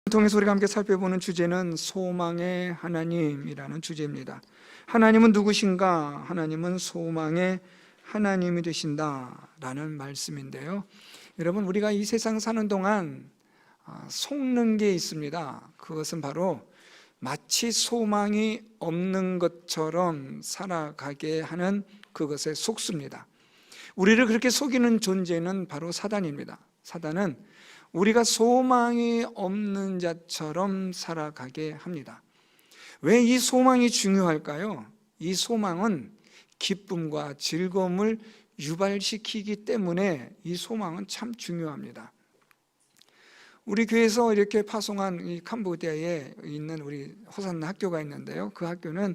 통해서 우리가 함께 살펴보는 주제는 소망의 하나님이라는 주제입니다. 하나님은 누구신가? 하나님은 소망의 하나님이 되신다라는 말씀인데요. 여러분, 우리가 이 세상 사는 동안 속는 게 있습니다. 그것은 바로 마치 소망이 없는 것처럼 살아가게 하는 그것에 속습니다. 우리를 그렇게 속이는 존재는 바로 사단입니다. 사단은 우리가 소망이 없는 자처럼 살아가게 합니다. 왜 이 소망이 중요할까요? 이 소망은 기쁨과 즐거움을 유발시키기 때문에 이 소망은 참 중요합니다. 우리 교회에서 이렇게 파송한 이 캄보디아에 있는 우리 호산나 학교가 있는데요. 그 학교는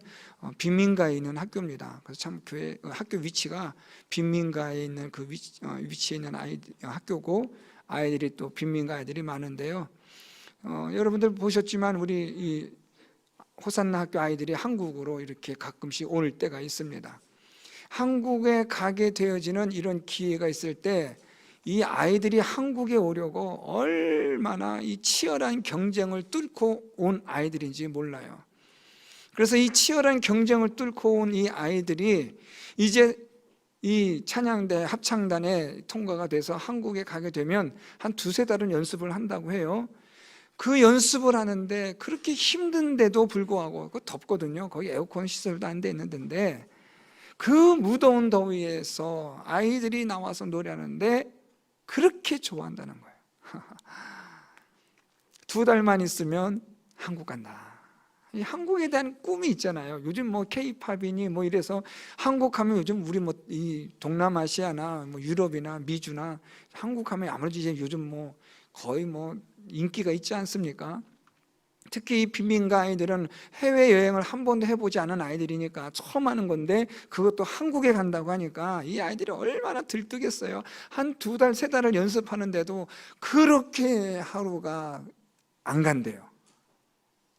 빈민가에 있는 학교입니다. 그래서 참 교회 학교 위치가 빈민가에 있는 그 위치에 있는 학교고, 아이들이 또 빈민가 아이들이 많은데요. 여러분들 보셨지만 우리 이 호산나 학교 아이들이 한국으로 이렇게 가끔씩 올 때가 있습니다. 한국에 가게 되어지는 이런 기회가 있을 때 이 아이들이 한국에 오려고 얼마나 이 치열한 경쟁을 뚫고 온 아이들인지 몰라요. 그래서 이 치열한 경쟁을 뚫고 온 이 아이들이 이제 이 찬양대 합창단에 통과가 돼서 한국에 가게 되면 한 두세 달은 연습을 한다고 해요. 그 연습을 하는데 그렇게 힘든데도 불구하고, 덥거든요. 거기 에어컨 시설도 안 돼 있는 데인데 그 무더운 더위에서 아이들이 나와서 노래하는데 그렇게 좋아한다는 거예요. 두 달만 있으면 한국 간다. 이 한국에 대한 꿈이 있잖아요. 요즘 뭐 K-팝이니 뭐 이래서 한국 하면 요즘 우리 뭐 이 동남아시아나 뭐 유럽이나 미주나 한국 하면 아무래도 이제 요즘 뭐 거의 뭐 인기가 있지 않습니까? 특히 이 빈민가 아이들은 해외여행을 한 번도 해보지 않은 아이들이니까 처음 하는 건데 그것도 한국에 간다고 하니까 이 아이들이 얼마나 들뜨겠어요. 한 두 달, 세 달을 연습하는데도 그렇게 하루가 안 간대요.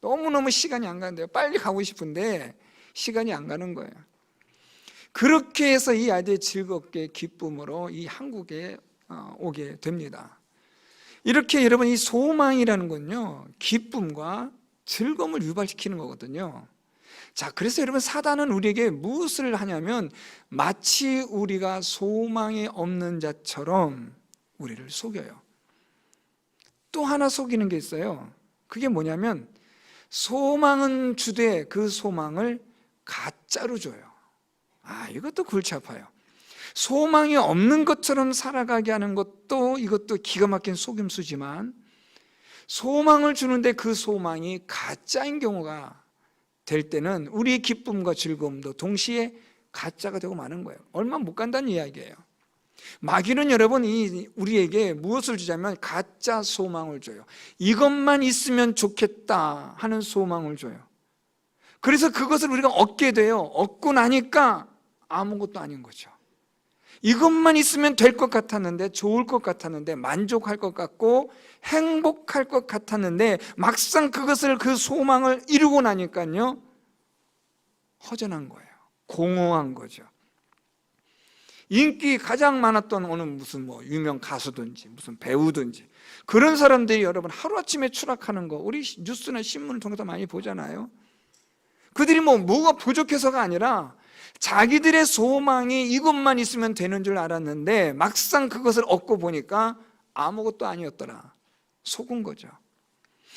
너무너무 시간이 안 간대요. 빨리 가고 싶은데 시간이 안 가는 거예요. 그렇게 해서 이 아이들이 즐겁게 기쁨으로 이 한국에 오게 됩니다. 이렇게 여러분, 이 소망이라는 건요, 기쁨과 즐거움을 유발시키는 거거든요. 자, 그래서 여러분, 사단은 우리에게 무엇을 하냐면 마치 우리가 소망이 없는 자처럼 우리를 속여요. 또 하나 속이는 게 있어요. 그게 뭐냐면 소망은 주되 그 소망을 가짜로 줘요. 이것도 골치 아파요. 소망이 없는 것처럼 살아가게 하는 것도 이것도 기가 막힌 속임수지만, 소망을 주는데 그 소망이 가짜인 경우가 될 때는 우리의 기쁨과 즐거움도 동시에 가짜가 되고 마는 거예요. 얼마 못 간다는 이야기예요. 마귀는 여러분 우리에게 무엇을 주자면 가짜 소망을 줘요. 이것만 있으면 좋겠다 하는 소망을 줘요. 그래서 그것을 우리가 얻게 돼요. 얻고 나니까 아무것도 아닌 거죠. 이것만 있으면 될 것 같았는데, 좋을 것 같았는데, 만족할 것 같고 행복할 것 같았는데 막상 그 소망을 이루고 나니까요, 허전한 거예요. 공허한 거죠. 인기 가장 많았던 어느 무슨 뭐 유명 가수든지 무슨 배우든지 그런 사람들이 여러분 하루아침에 추락하는 거 우리 뉴스나 신문을 통해서 많이 보잖아요. 그들이 뭐가 부족해서가 아니라 자기들의 소망이 이것만 있으면 되는 줄 알았는데 막상 그것을 얻고 보니까 아무것도 아니었더라. 속은 거죠.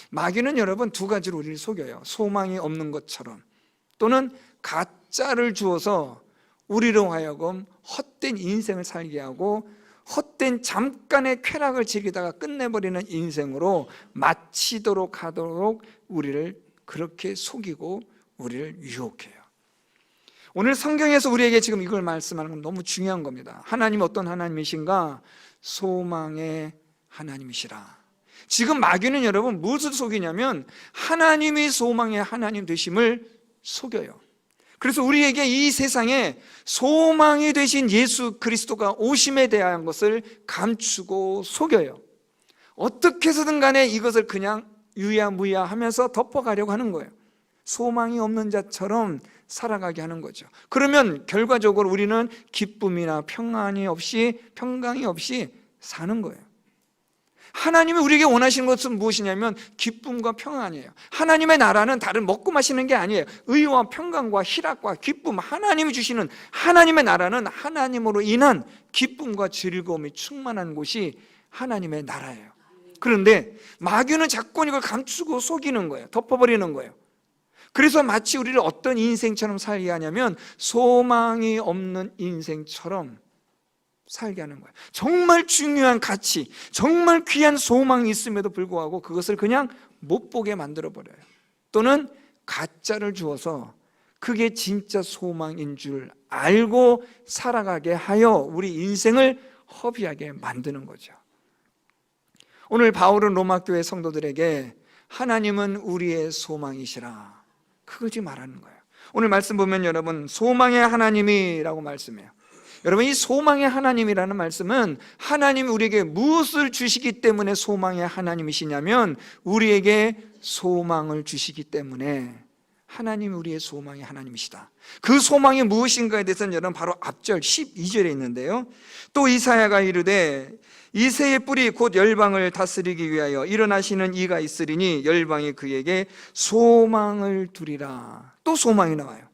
마귀는 여러분 두 가지로 우리를 속여요. 소망이 없는 것처럼, 또는 가짜를 주어서 우리로 하여금 헛된 인생을 살게 하고 헛된 잠깐의 쾌락을 즐기다가 끝내버리는 인생으로 마치도록 하도록 우리를 그렇게 속이고 우리를 유혹해요. 오늘 성경에서 우리에게 지금 이걸 말씀하는 건 너무 중요한 겁니다. 하나님 어떤 하나님이신가? 소망의 하나님이시라. 지금 마귀는 여러분 무엇을 속이냐면 하나님이 소망의 하나님 되심을 속여요. 그래서 우리에게 이 세상에 소망이 되신 예수 그리스도가 오심에 대한 것을 감추고 속여요. 어떻게 해서든 간에 이것을 그냥 유야무야 하면서 덮어가려고 하는 거예요. 소망이 없는 자처럼 살아가게 하는 거죠. 그러면 결과적으로 우리는 기쁨이나 평강이 없이 사는 거예요. 하나님이 우리에게 원하시는 것은 무엇이냐면 기쁨과 평안이에요. 하나님의 나라는 다른 먹고 마시는 게 아니에요. 의와 평강과 희락과 기쁨, 하나님이 주시는 하나님의 나라는 하나님으로 인한 기쁨과 즐거움이 충만한 곳이 하나님의 나라예요. 그런데 마귀는 자꾸 이걸 감추고 속이는 거예요. 덮어버리는 거예요. 그래서 마치 우리를 어떤 인생처럼 살게 하냐면 소망이 없는 인생처럼 살게 하는 거예요. 정말 중요한 가치, 정말 귀한 소망이 있음에도 불구하고 그것을 그냥 못 보게 만들어버려요. 또는 가짜를 주어서 그게 진짜 소망인 줄 알고 살아가게 하여 우리 인생을 허비하게 만드는 거죠. 오늘 바울은 로마교회 성도들에게 하나님은 우리의 소망이시라, 그것이 말하는 거예요. 오늘 말씀 보면 여러분, 소망의 하나님이라고 말씀해요. 여러분, 이 소망의 하나님이라는 말씀은 하나님이 우리에게 무엇을 주시기 때문에 소망의 하나님이시냐면 우리에게 소망을 주시기 때문에 하나님이 우리의 소망의 하나님이시다. 그 소망이 무엇인가에 대해서는 여러분 바로 앞절 12절에 있는데요, 또 이사야가 이르되 이새의 뿔이 곧 열방을 다스리기 위하여 일어나시는 이가 있으리니 열방이 그에게 소망을 두리라. 또 소망이 나와요.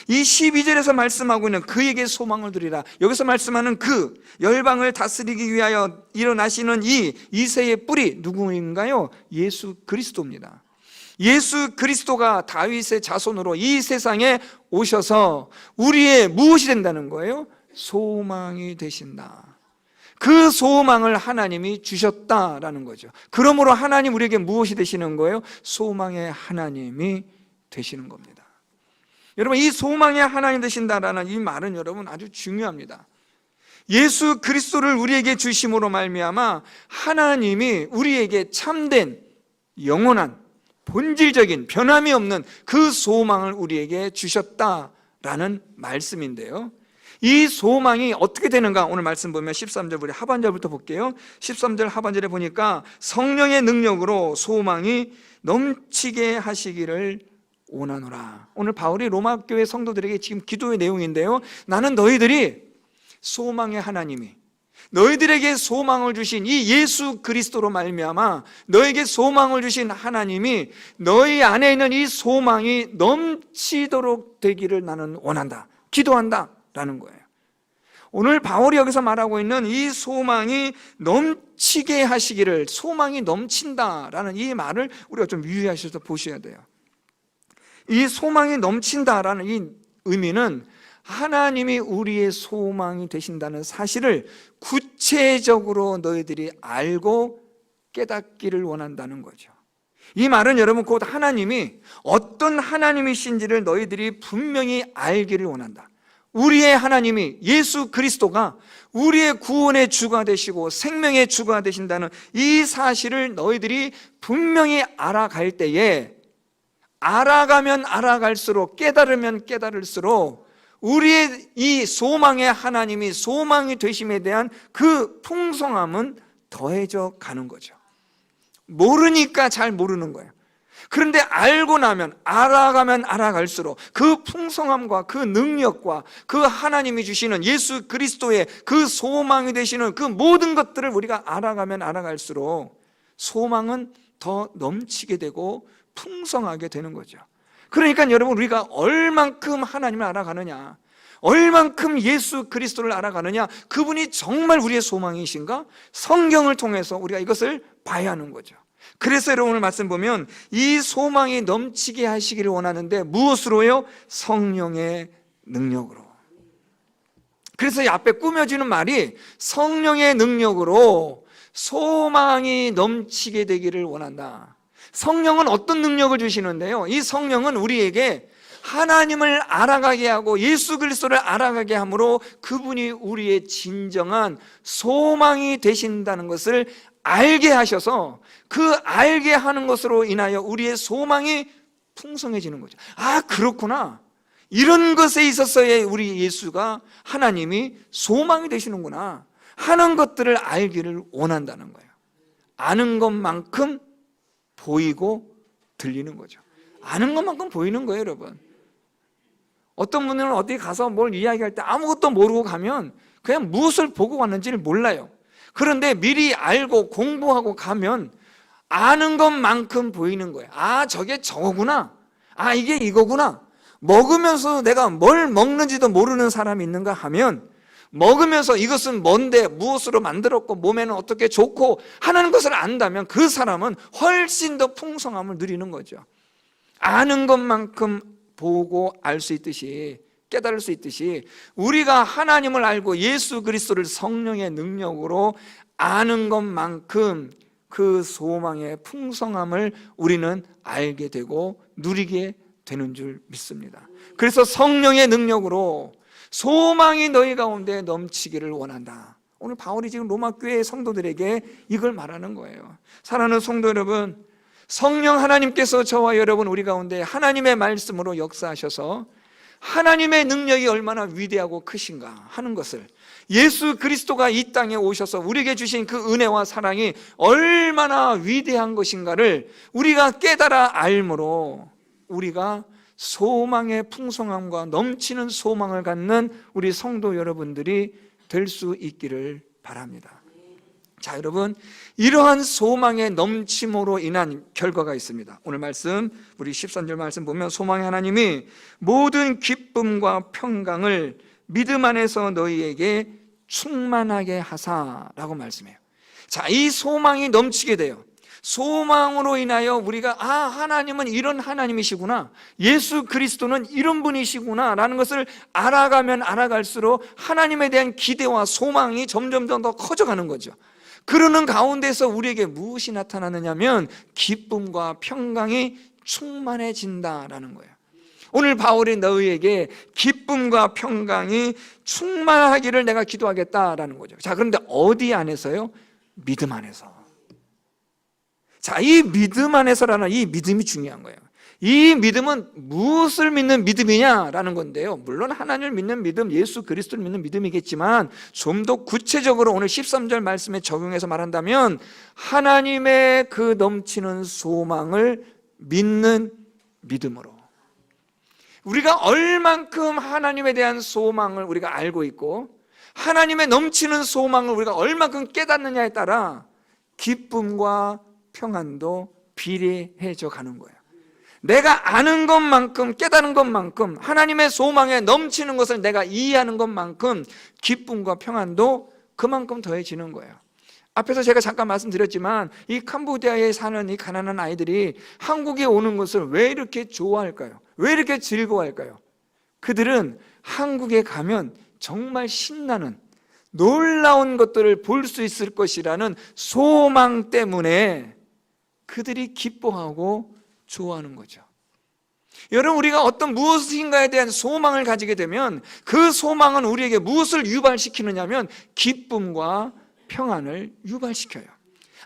이 12절에서 말씀하고 있는 그에게 소망을 두리라, 여기서 말씀하는 그 열방을 다스리기 위하여 일어나시는 이 이새의 뿔이 누구인가요? 예수 그리스도입니다. 예수 그리스도가 다윗의 자손으로 이 세상에 오셔서 우리의 무엇이 된다는 거예요? 소망이 되신다. 그 소망을 하나님이 주셨다라는 거죠. 그러므로 하나님 우리에게 무엇이 되시는 거예요? 소망의 하나님이 되시는 겁니다. 여러분, 이 소망의 하나님 되신다라는 이 말은 여러분 아주 중요합니다. 예수 그리스도를 우리에게 주심으로 말미암아 하나님이 우리에게 참된 영원한 본질적인 변함이 없는 그 소망을 우리에게 주셨다라는 말씀인데요, 이 소망이 어떻게 되는가? 오늘 말씀 보면 13절 우리 하반절부터 볼게요. 13절 하반절에 보니까 성령의 능력으로 소망이 넘치게 하시기를 원하노라. 오늘 바울이 로마 교회 성도들에게 지금 기도의 내용인데요, 나는 너희들이 소망의 하나님이 너희들에게 소망을 주신 이 예수 그리스도로 말미암아 너에게 소망을 주신 하나님이 너희 안에 있는 이 소망이 넘치도록 되기를 나는 원한다, 기도한다 라는 거예요. 오늘 바울이 여기서 말하고 있는 이 소망이 넘치게 하시기를, 소망이 넘친다라는 이 말을 우리가 좀 유의하셔서 보셔야 돼요. 이 소망이 넘친다라는 이 의미는 하나님이 우리의 소망이 되신다는 사실을 구체적으로 너희들이 알고 깨닫기를 원한다는 거죠. 이 말은 여러분 곧 하나님이 어떤 하나님이신지를 너희들이 분명히 알기를 원한다. 우리의 하나님이 예수 그리스도가 우리의 구원의 주가 되시고 생명의 주가 되신다는 이 사실을 너희들이 분명히 알아갈 때에, 알아가면 알아갈수록, 깨달으면 깨달을수록 우리의 이 소망의 하나님이 소망이 되심에 대한 그 풍성함은 더해져 가는 거죠. 모르니까 잘 모르는 거예요. 그런데 알고 나면, 알아가면 알아갈수록 그 풍성함과 그 능력과 그 하나님이 주시는 예수 그리스도의 그 소망이 되시는 그 모든 것들을 우리가 알아가면 알아갈수록 소망은 더 넘치게 되고 풍성하게 되는 거죠. 그러니까 여러분, 우리가 얼만큼 하나님을 알아가느냐, 얼만큼 예수 그리스도를 알아가느냐, 그분이 정말 우리의 소망이신가? 성경을 통해서 우리가 이것을 봐야 하는 거죠. 그래서 여러분 오늘 말씀 보면 이 소망이 넘치게 하시기를 원하는데 무엇으로요? 성령의 능력으로. 그래서 이 앞에 꾸며지는 말이 성령의 능력으로 소망이 넘치게 되기를 원한다. 성령은 어떤 능력을 주시는데요, 이 성령은 우리에게 하나님을 알아가게 하고 예수 그리스도를 알아가게 함으로 그분이 우리의 진정한 소망이 되신다는 것을 알게 하셔서 그 알게 하는 것으로 인하여 우리의 소망이 풍성해지는 거죠. 아, 그렇구나, 이런 것에 있어서의 우리 예수가, 하나님이 소망이 되시는구나 하는 것들을 알기를 원한다는 거예요. 아는 것만큼 보이고 들리는 거죠. 아는 것만큼 보이는 거예요, 여러분. 어떤 분들은 어디 가서 뭘 이야기할 때 아무것도 모르고 가면 그냥 무엇을 보고 왔는지를 몰라요. 그런데 미리 알고 공부하고 가면 아는 것만큼 보이는 거예요. 아, 저게 저거구나. 아, 이게 이거구나. 먹으면서 내가 뭘 먹는지도 모르는 사람이 있는가 하면 먹으면서 이것은 뭔데 무엇으로 만들었고 몸에는 어떻게 좋고 하는 것을 안다면 그 사람은 훨씬 더 풍성함을 누리는 거죠. 아는 것만큼 보고 알 수 있듯이, 깨달을 수 있듯이 우리가 하나님을 알고 예수 그리스도를 성령의 능력으로 아는 것만큼 그 소망의 풍성함을 우리는 알게 되고 누리게 되는 줄 믿습니다. 그래서 성령의 능력으로 소망이 너희 가운데 넘치기를 원한다. 오늘 바울이 지금 로마 교회 성도들에게 이걸 말하는 거예요. 사랑하는 성도 여러분, 성령 하나님께서 저와 여러분 우리 가운데 하나님의 말씀으로 역사하셔서 하나님의 능력이 얼마나 위대하고 크신가 하는 것을, 예수 그리스도가 이 땅에 오셔서 우리에게 주신 그 은혜와 사랑이 얼마나 위대한 것인가를 우리가 깨달아 알므로 우리가 소망의 풍성함과 넘치는 소망을 갖는 우리 성도 여러분들이 될 수 있기를 바랍니다. 자, 여러분, 이러한 소망의 넘침으로 인한 결과가 있습니다. 오늘 말씀, 우리 13절 말씀 보면 소망의 하나님이 모든 기쁨과 평강을 믿음 안에서 너희에게 충만하게 하사라고 말씀해요. 자, 이 소망이 넘치게 돼요. 소망으로 인하여 우리가 하나님은 이런 하나님이시구나, 예수 그리스도는 이런 분이시구나 라는 것을 알아가면 알아갈수록 하나님에 대한 기대와 소망이 점점 더 커져가는 거죠. 그러는 가운데서 우리에게 무엇이 나타나느냐면 기쁨과 평강이 충만해진다라는 거예요. 오늘 바울이 너희에게 기쁨과 평강이 충만하기를 내가 기도하겠다라는 거죠. 자, 그런데 어디 안에서요? 믿음 안에서. 자, 이 믿음 안에서라는 이 믿음이 중요한 거예요. 이 믿음은 무엇을 믿는 믿음이냐라는 건데요, 물론 하나님을 믿는 믿음, 예수 그리스도를 믿는 믿음이겠지만 좀 더 구체적으로 오늘 13절 말씀에 적용해서 말한다면 하나님의 그 넘치는 소망을 믿는 믿음으로, 우리가 얼만큼 하나님에 대한 소망을 우리가 알고 있고 하나님의 넘치는 소망을 우리가 얼만큼 깨닫느냐에 따라 기쁨과 평안도 비례해져 가는 거예요. 내가 아는 것만큼, 깨닫는 것만큼, 하나님의 소망에 넘치는 것을 내가 이해하는 것만큼 기쁨과 평안도 그만큼 더해지는 거예요. 앞에서 제가 잠깐 말씀드렸지만 이 캄보디아에 사는 이 가난한 아이들이 한국에 오는 것을 왜 이렇게 좋아할까요? 왜 이렇게 즐거워할까요? 그들은 한국에 가면 정말 신나는 놀라운 것들을 볼 수 있을 것이라는 소망 때문에 그들이 기뻐하고 좋아하는 거죠. 여러분, 우리가 어떤 무엇인가에 대한 소망을 가지게 되면 그 소망은 우리에게 무엇을 유발시키느냐면 기쁨과 평안을 유발시켜요.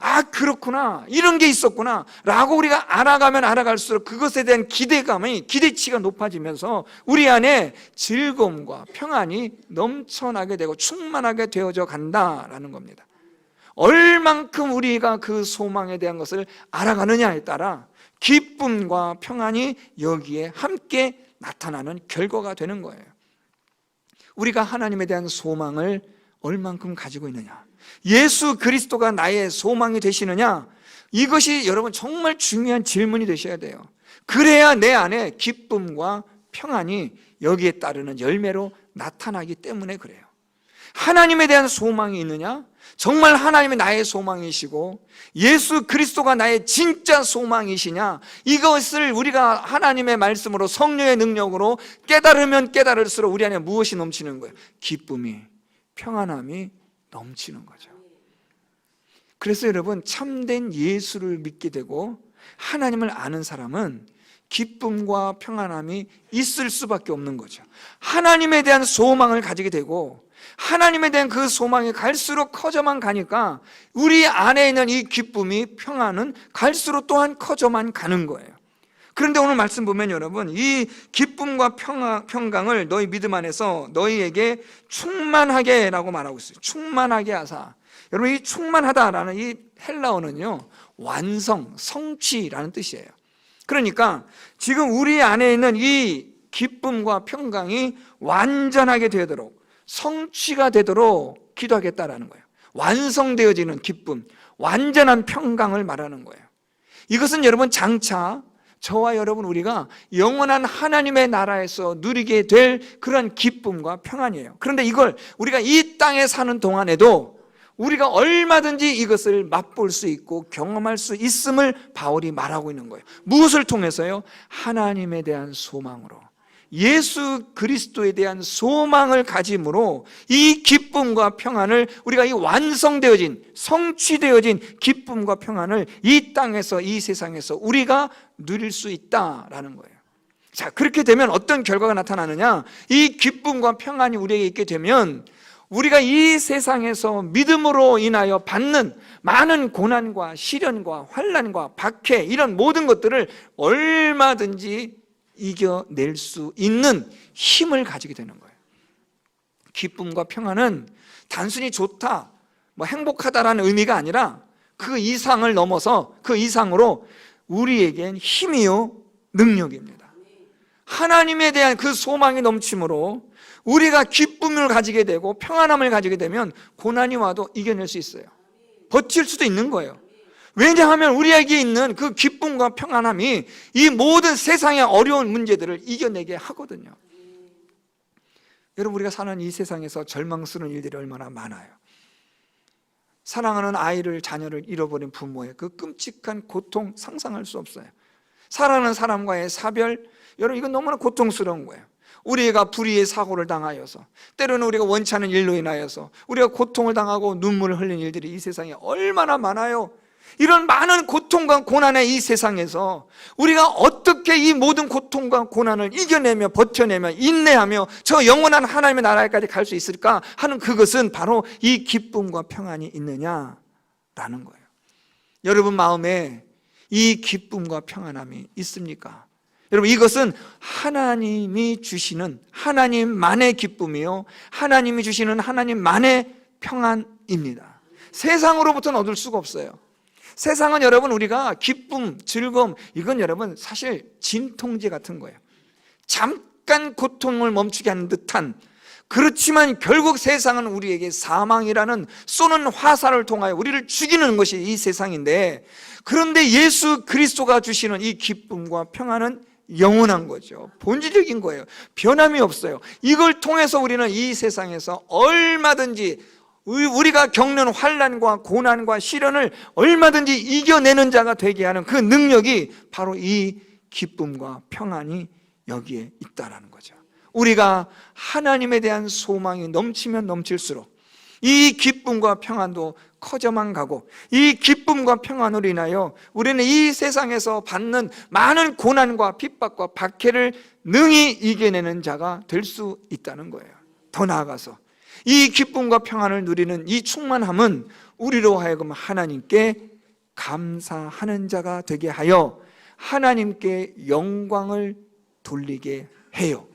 아, 그렇구나, 이런 게 있었구나 라고 우리가 알아가면 알아갈수록 그것에 대한 기대치가 높아지면서 우리 안에 즐거움과 평안이 넘쳐나게 되고 충만하게 되어져 간다라는 겁니다. 얼만큼 우리가 그 소망에 대한 것을 알아가느냐에 따라 기쁨과 평안이 여기에 함께 나타나는 결과가 되는 거예요. 우리가 하나님에 대한 소망을 얼만큼 가지고 있느냐, 예수 그리스도가 나의 소망이 되시느냐, 이것이 여러분 정말 중요한 질문이 되셔야 돼요. 그래야 내 안에 기쁨과 평안이 여기에 따르는 열매로 나타나기 때문에 그래요. 하나님에 대한 소망이 있느냐, 정말 하나님이 나의 소망이시고 예수 그리스도가 나의 진짜 소망이시냐, 이것을 우리가 하나님의 말씀으로 성령의 능력으로 깨달으면 깨달을수록 우리 안에 무엇이 넘치는 거예요? 기쁨이, 평안함이 넘치는 거죠. 그래서 여러분, 참된 예수를 믿게 되고 하나님을 아는 사람은 기쁨과 평안함이 있을 수밖에 없는 거죠. 하나님에 대한 소망을 가지게 되고 하나님에 대한 그 소망이 갈수록 커져만 가니까 우리 안에 있는 이 기쁨이, 평안은 갈수록 또한 커져만 가는 거예요. 그런데 오늘 말씀 보면 여러분, 이 기쁨과 평강을 너희 믿음 안에서 너희에게 충만하게 라고 말하고 있어요. 충만하게 하사. 여러분, 이 충만하다라는 이 헬라어는요, 완성, 성취라는 뜻이에요. 그러니까 지금 우리 안에 있는 이 기쁨과 평강이 완전하게 되도록, 성취가 되도록 기도하겠다라는 거예요. 완성되어지는 기쁨, 완전한 평강을 말하는 거예요. 이것은 여러분 장차 저와 여러분 우리가 영원한 하나님의 나라에서 누리게 될 그런 기쁨과 평안이에요. 그런데 이걸 우리가 이 땅에 사는 동안에도 우리가 얼마든지 이것을 맛볼 수 있고 경험할 수 있음을 바울이 말하고 있는 거예요. 무엇을 통해서요? 하나님에 대한 소망으로, 예수 그리스도에 대한 소망을 가짐으로 이 기쁨과 평안을 우리가 이 완성되어진, 성취되어진 기쁨과 평안을 이 땅에서, 이 세상에서 우리가 누릴 수 있다라는 거예요. 자, 그렇게 되면 어떤 결과가 나타나느냐? 이 기쁨과 평안이 우리에게 있게 되면 우리가 이 세상에서 믿음으로 인하여 받는 많은 고난과 시련과 환난과 박해, 이런 모든 것들을 얼마든지 이겨낼 수 있는 힘을 가지게 되는 거예요. 기쁨과 평안은 단순히 좋다, 행복하다라는 의미가 아니라 그 이상을 넘어서, 그 이상으로 우리에겐 힘이요 능력입니다. 하나님에 대한 그 소망이 넘침으로 우리가 기쁨을 가지게 되고 평안함을 가지게 되면 고난이 와도 이겨낼 수 있어요. 버틸 수도 있는 거예요. 왜냐하면 우리에게 있는 그 기쁨과 평안함이 이 모든 세상의 어려운 문제들을 이겨내게 하거든요. 여러분, 우리가 사는 이 세상에서 절망스러운 일들이 얼마나 많아요. 사랑하는 아이를, 자녀를 잃어버린 부모의 그 끔찍한 고통 상상할 수 없어요. 사랑하는 사람과의 사별, 여러분 이건 너무나 고통스러운 거예요. 우리가 불의의 사고를 당하여서, 때로는 우리가 원치 않은 일로 인하여서 우리가 고통을 당하고 눈물을 흘린 일들이 이 세상에 얼마나 많아요. 이런 많은 고통과 고난의 이 세상에서 우리가 어떻게 이 모든 고통과 고난을 이겨내며 버텨내며 인내하며 저 영원한 하나님의 나라에까지 갈 수 있을까 하는, 그것은 바로 이 기쁨과 평안이 있느냐라는 거예요. 여러분 마음에 이 기쁨과 평안함이 있습니까? 여러분, 이것은 하나님이 주시는 하나님만의 기쁨이요, 하나님이 주시는 하나님만의 평안입니다. 세상으로부터는 얻을 수가 없어요. 세상은 여러분, 우리가 기쁨, 즐거움, 이건 여러분 사실 진통제 같은 거예요. 잠깐 고통을 멈추게 하는 듯한, 그렇지만 결국 세상은 우리에게 사망이라는 쏘는 화살을 통하여 우리를 죽이는 것이 이 세상인데, 그런데 예수 그리스도가 주시는 이 기쁨과 평안은 영원한 거죠. 본질적인 거예요. 변함이 없어요. 이걸 통해서 우리는 이 세상에서 얼마든지 우리가 겪는 환난과 고난과 시련을 얼마든지 이겨내는 자가 되게 하는 그 능력이 바로 이 기쁨과 평안이 여기에 있다라는 거죠. 우리가 하나님에 대한 소망이 넘치면 넘칠수록 이 기쁨과 평안도 커져만 가고, 이 기쁨과 평안으로 인하여 우리는 이 세상에서 받는 많은 고난과 핍박과 박해를 능히 이겨내는 자가 될 수 있다는 거예요. 더 나아가서 이 기쁨과 평안을 누리는 이 충만함은 우리로 하여금 하나님께 감사하는 자가 되게 하여 하나님께 영광을 돌리게 해요.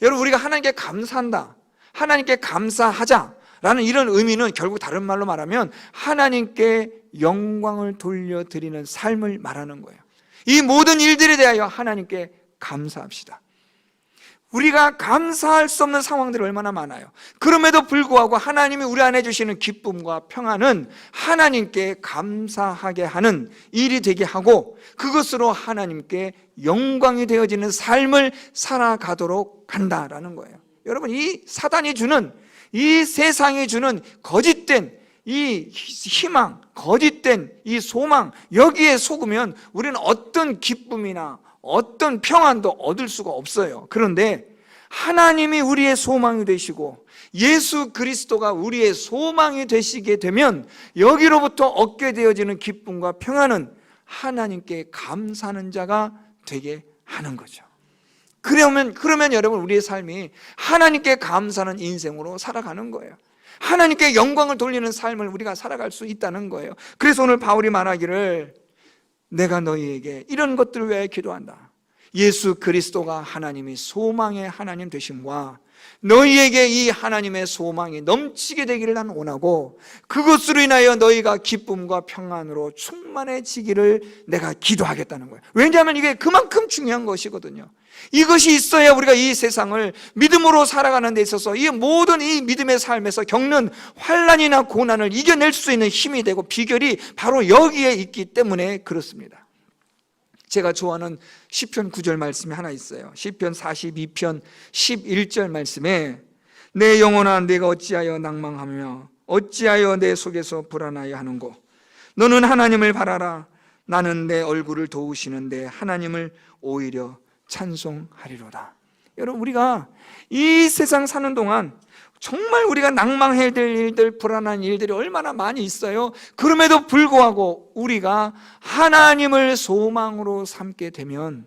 여러분, 우리가 하나님께 감사한다, 하나님께 감사하자라는 이런 의미는 결국 다른 말로 말하면 하나님께 영광을 돌려드리는 삶을 말하는 거예요. 이 모든 일들에 대하여 하나님께 감사합시다. 우리가 감사할 수 없는 상황들이 얼마나 많아요. 그럼에도 불구하고 하나님이 우리 안에 주시는 기쁨과 평안은 하나님께 감사하게 하는 일이 되게 하고, 그것으로 하나님께 영광이 되어지는 삶을 살아가도록 한다라는 거예요. 여러분, 이 사단이 주는, 이 세상이 주는 거짓된 이 희망, 거짓된 이 소망, 여기에 속으면 우리는 어떤 기쁨이나 어떤 평안도 얻을 수가 없어요. 그런데 하나님이 우리의 소망이 되시고 예수 그리스도가 우리의 소망이 되시게 되면 여기로부터 얻게 되어지는 기쁨과 평안은 하나님께 감사하는 자가 되게 하는 거죠. 그러면 여러분, 우리의 삶이 하나님께 감사하는 인생으로 살아가는 거예요. 하나님께 영광을 돌리는 삶을 우리가 살아갈 수 있다는 거예요. 그래서 오늘 바울이 말하기를, 내가 너희에게 이런 것들을 위하여 기도한다. 예수 그리스도가 하나님이 소망의 하나님 되심과 너희에게 이 하나님의 소망이 넘치게 되기를 나는 원하고 그것으로 인하여 너희가 기쁨과 평안으로 충만해지기를 내가 기도하겠다는 거예요. 왜냐하면 이게 그만큼 중요한 것이거든요. 이것이 있어야 우리가 이 세상을 믿음으로 살아가는 데 있어서 이 모든 이 믿음의 삶에서 겪는 환난이나 고난을 이겨낼 수 있는 힘이 되고 비결이 바로 여기에 있기 때문에 그렇습니다. 제가 좋아하는 시편 9절 말씀이 하나 있어요. 시편 42편 11절 말씀에 내 영혼아 내가 어찌하여 낭망하며 어찌하여 내 속에서 불안하여 하는고 너는 하나님을 바라라. 나는 내 얼굴을 도우시는데 하나님을 오히려 찬송하리로다. 여러분, 우리가 이 세상 사는 동안 정말 우리가 낭망해야 될 일들, 불안한 일들이 얼마나 많이 있어요. 그럼에도 불구하고 우리가 하나님을 소망으로 삼게 되면,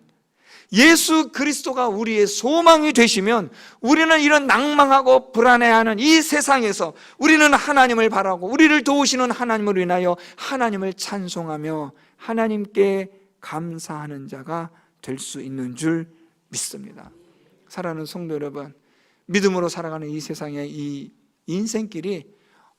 예수 그리스도가 우리의 소망이 되시면 우리는 이런 낭망하고 불안해하는 이 세상에서 우리는 하나님을 바라고 우리를 도우시는 하나님을 인하여 하나님을 찬송하며 하나님께 감사하는 자가 될 수 있는 줄 믿습니다. 사랑하는 성도 여러분, 믿음으로 살아가는 이 세상의 이 인생길이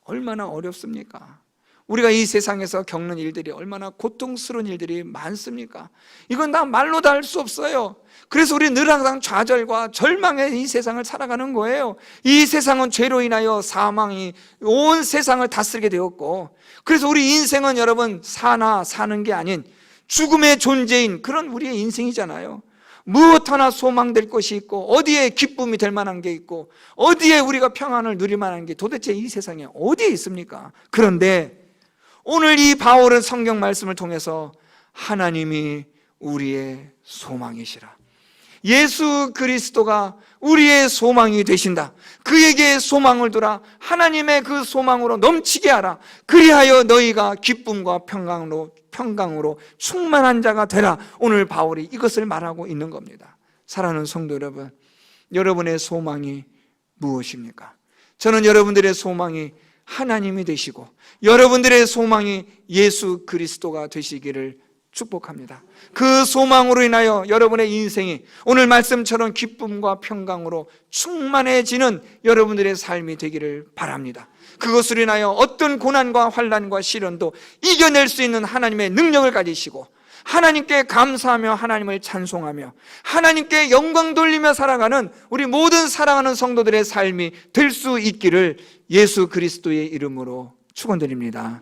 얼마나 어렵습니까? 우리가 이 세상에서 겪는 일들이 얼마나 고통스러운 일들이 많습니까? 이건 다 말로 다 할 수 없어요. 그래서 우리 늘 항상 좌절과 절망의 이 세상을 살아가는 거예요. 이 세상은 죄로 인하여 사망이 온 세상을 다스리게 되었고, 그래서 우리 인생은 여러분 사는 게 아닌 죽음의 존재인 그런 우리의 인생이잖아요. 무엇 하나 소망될 것이 있고 어디에 기쁨이 될 만한 게 있고 어디에 우리가 평안을 누릴 만한 게 도대체 이 세상에 어디에 있습니까? 그런데 오늘 이 바울은 성경 말씀을 통해서 하나님이 우리의 소망이시라, 예수 그리스도가 우리의 소망이 되신다, 그에게 소망을 두라, 하나님의 그 소망으로 넘치게 하라, 그리하여 너희가 기쁨과 평강으로 충만한 자가 되라. 오늘 바울이 이것을 말하고 있는 겁니다. 사랑하는 성도 여러분, 여러분의 소망이 무엇입니까? 저는 여러분들의 소망이 하나님이 되시고 여러분들의 소망이 예수 그리스도가 되시기를 축복합니다. 그 소망으로 인하여 여러분의 인생이 오늘 말씀처럼 기쁨과 평강으로 충만해지는 여러분들의 삶이 되기를 바랍니다. 그것으로 인하여 어떤 고난과 환난과 시련도 이겨낼 수 있는 하나님의 능력을 가지시고 하나님께 감사하며 하나님을 찬송하며 하나님께 영광 돌리며 살아가는 우리 모든 사랑하는 성도들의 삶이 될 수 있기를 예수 그리스도의 이름으로 축원드립니다.